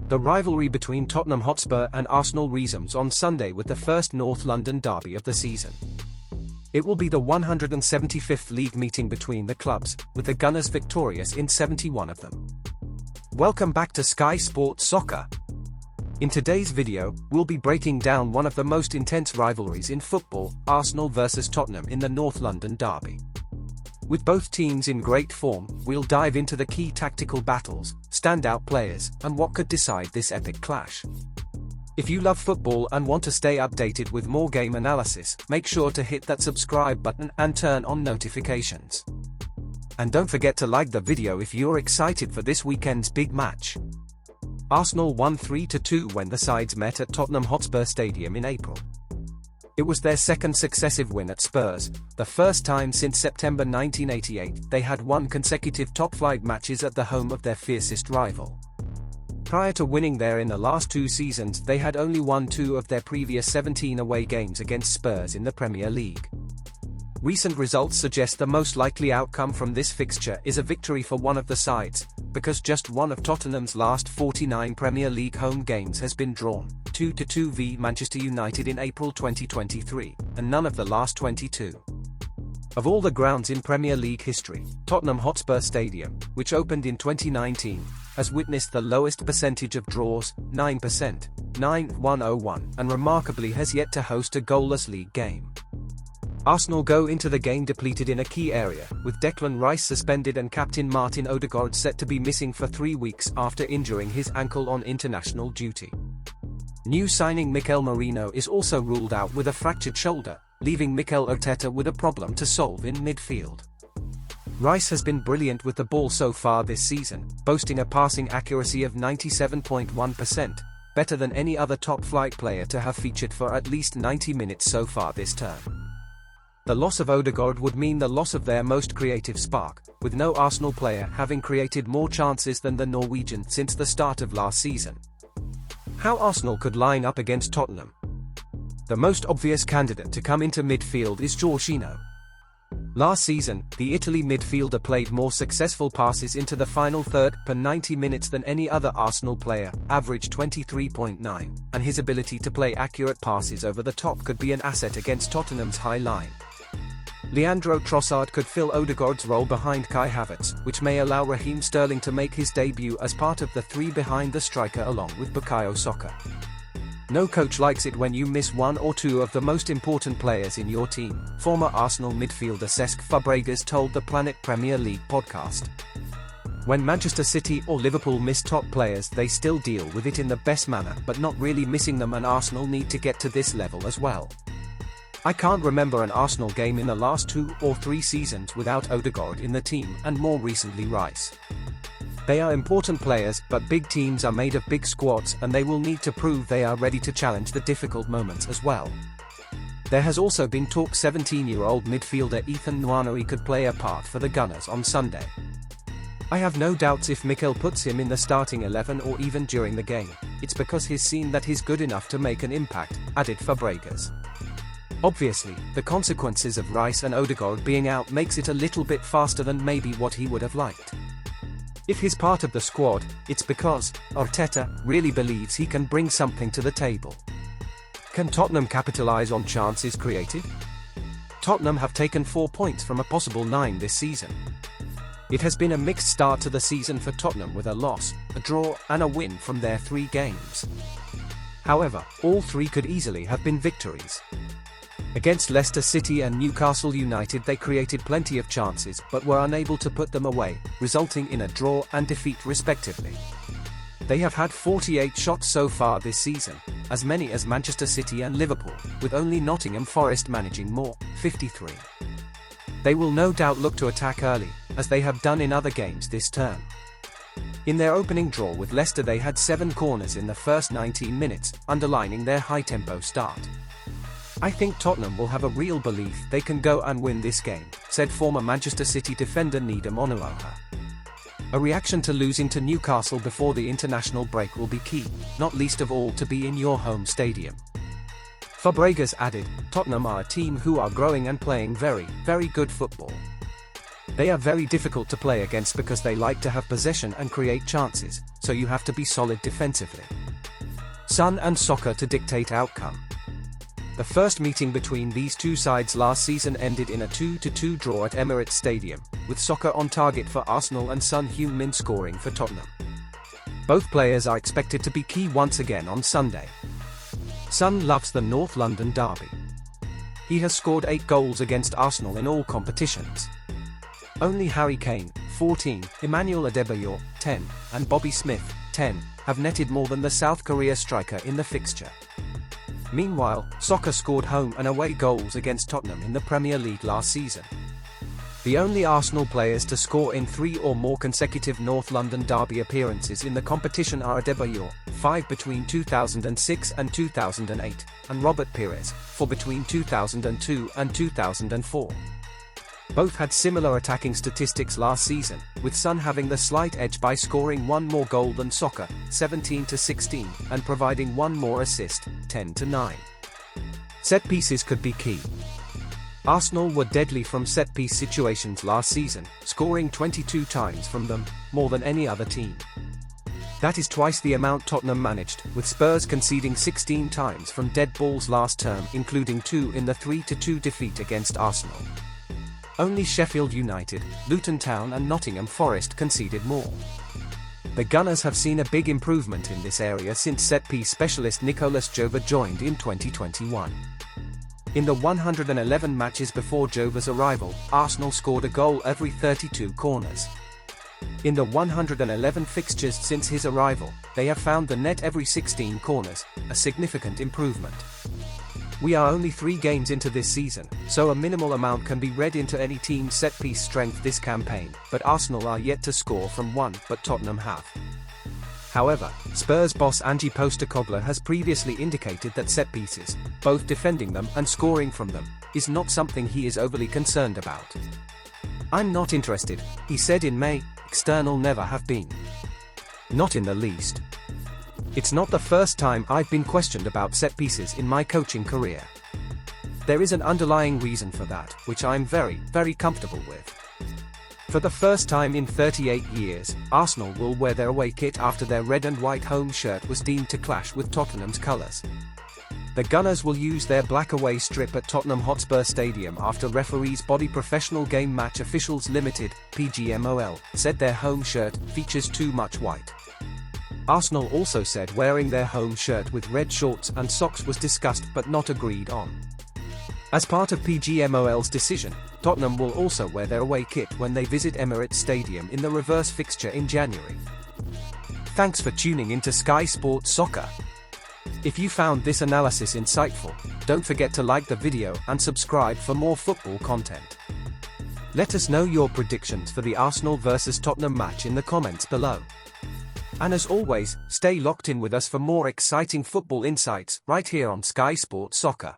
The rivalry between Tottenham Hotspur and Arsenal resumes on Sunday with the first North London derby of the season. It will be the 175th league meeting between the clubs, with the Gunners victorious in 71 of them. Welcome back to Sky Sports Soccer. In today's video, we'll be breaking down one of the most intense rivalries in football, Arsenal versus Tottenham in the North London derby. With both teams in great form, we'll dive into the key tactical battles, standout players, and what could decide this epic clash. If you love football and want to stay updated with more game analysis, make sure to hit that subscribe button and turn on notifications. And don't forget to like the video if you're excited for this weekend's big match. Arsenal won 3-2 when the sides met at Tottenham Hotspur Stadium in April. It was their second successive win at Spurs, the first time since September 1988 they had won consecutive top-flight matches at the home of their fiercest rival. Prior to winning there in the last two seasons, they had only won 2 of their previous 17 away games against Spurs in the Premier League. Recent results suggest the most likely outcome from this fixture is a victory for one of the sides, because just one of Tottenham's last 49 Premier League home games has been drawn, 2-2 v Manchester United in April 2023, and none of the last 22. Of all the grounds in Premier League history, Tottenham Hotspur Stadium, which opened in 2019, has witnessed the lowest percentage of draws, 9%, 9-1-0-1, and remarkably has yet to host a goalless league game. Arsenal go into the game depleted in a key area, with Declan Rice suspended and captain Martin Odegaard set to be missing for 3 weeks after injuring his ankle on international duty. New signing Mikel Merino is also ruled out with a fractured shoulder, leaving Mikel Arteta with a problem to solve in midfield. Rice has been brilliant with the ball so far this season, boasting a passing accuracy of 97.1%, better than any other top-flight player to have featured for at least 90 minutes so far this term. The loss of Odegaard would mean the loss of their most creative spark, with no Arsenal player having created more chances than the Norwegian since the start of last season. How Arsenal could line up against Tottenham? The most obvious candidate to come into midfield is Jorginho. Last season, the Italy midfielder played more successful passes into the final third per 90 minutes than any other Arsenal player, averaged 23.9, and his ability to play accurate passes over the top could be an asset against Tottenham's high line. Leandro Trossard could fill Odegaard's role behind Kai Havertz, which may allow Raheem Sterling to make his debut as part of the three behind the striker along with Bukayo Saka. No coach likes it when you miss one or two of the most important players in your team, former Arsenal midfielder Cesc Fabregas told the Planet Premier League podcast. When Manchester City or Liverpool miss top players, they still deal with it in the best manner, but not really missing them, and Arsenal need to get to this level as well. I can't remember an Arsenal game in the last 2 or 3 seasons without Odegaard in the team, and more recently Rice. They are important players, but big teams are made of big squads, and they will need to prove they are ready to challenge the difficult moments as well. There has also been talk 17-year-old midfielder Ethan Nwaneri could play a part for the Gunners on Sunday. I have no doubts if Mikel puts him in the starting 11 or even during the game, it's because he's seen that he's good enough to make an impact, added Fabregas. Obviously, the consequences of Rice and Odegaard being out makes it a little bit faster than maybe what he would have liked. If he's part of the squad, it's because Arteta really believes he can bring something to the table. Can Tottenham capitalise on chances created? Tottenham have taken 4 points from a possible 9 this season. It has been a mixed start to the season for Tottenham, with a loss, a draw, and a win from their 3 games. However, all 3 could easily have been victories. Against Leicester City and Newcastle United they created plenty of chances but were unable to put them away, resulting in a draw and defeat respectively. They have had 48 shots so far this season, as many as Manchester City and Liverpool, with only Nottingham Forest managing more, 53. They will no doubt look to attack early, as they have done in other games this term. In their opening draw with Leicester they had 7 corners in the first 19 minutes, underlining their high-tempo start. I think Tottenham will have a real belief they can go and win this game, said former Manchester City defender Nedum Onuoha. A reaction to losing to Newcastle before the international break will be key, not least of all to be in your home stadium. Fabregas added, Tottenham are a team who are growing and playing very, very good football. They are very difficult to play against because they like to have possession and create chances, so you have to be solid defensively. Sun and soccer to dictate outcome. The first meeting between these two sides last season ended in a 2-2 draw at Emirates Stadium, with soccer on target for Arsenal and Son Heung-min scoring for Tottenham. Both players are expected to be key once again on Sunday. Son loves the North London derby. He has scored 8 goals against Arsenal in all competitions. Only Harry Kane, 14, Emmanuel Adebayor, 10, and Bobby Smith, 10, have netted more than the South Korea striker in the fixture. Meanwhile, soccer scored home and away goals against Tottenham in the Premier League last season. The only Arsenal players to score in 3 or more consecutive North London derby appearances in the competition are Adebayor, 5 between 2006 and 2008, and Robert Pires, 4 between 2002 and 2004. Both had similar attacking statistics last season, with Son having the slight edge by scoring 1 more goal than soccer, 17-16, and providing 1 more assist, 10-9. Set pieces could be key. Arsenal were deadly from set-piece situations last season, scoring 22 times from them, more than any other team. That is twice the amount Tottenham managed, with Spurs conceding 16 times from dead balls last term, including 2 in the 3-2 defeat against Arsenal. Only Sheffield United, Luton Town and Nottingham Forest conceded more. The Gunners have seen a big improvement in this area since set-piece specialist Nicolas Jova joined in 2021. In the 111 matches before Jova's arrival, Arsenal scored a goal every 32 corners. In the 111 fixtures since his arrival, they have found the net every 16 corners, a significant improvement. We are only 3 games into this season, so a minimal amount can be read into any team's set-piece strength this campaign, but Arsenal are yet to score from one, but Tottenham have. However, Spurs boss Ange Postecoglou has previously indicated that set pieces, both defending them and scoring from them, is not something he is overly concerned about. "I'm not interested," he said in May. "External never have been. Not in the least. It's not the first time I've been questioned about set pieces in my coaching career. There is an underlying reason for that, which I'm very, very comfortable with." For the first time in 38 years, Arsenal will wear their away kit after their red and white home shirt was deemed to clash with Tottenham's colours. The Gunners will use their black away strip at Tottenham Hotspur Stadium after referees Body Professional Game Match Officials Limited, PGMOL, said their home shirt features too much white. Arsenal also said wearing their home shirt with red shorts and socks was discussed but not agreed on. As part of PGMOL's decision, Tottenham will also wear their away kit when they visit Emirates Stadium in the reverse fixture in January. Thanks for tuning into Sky Sports Soccer. If you found this analysis insightful, don't forget to like the video and subscribe for more football content. Let us know your predictions for the Arsenal vs Tottenham match in the comments below. And as always, stay locked in with us for more exciting football insights right here on Sky Sports Soccer.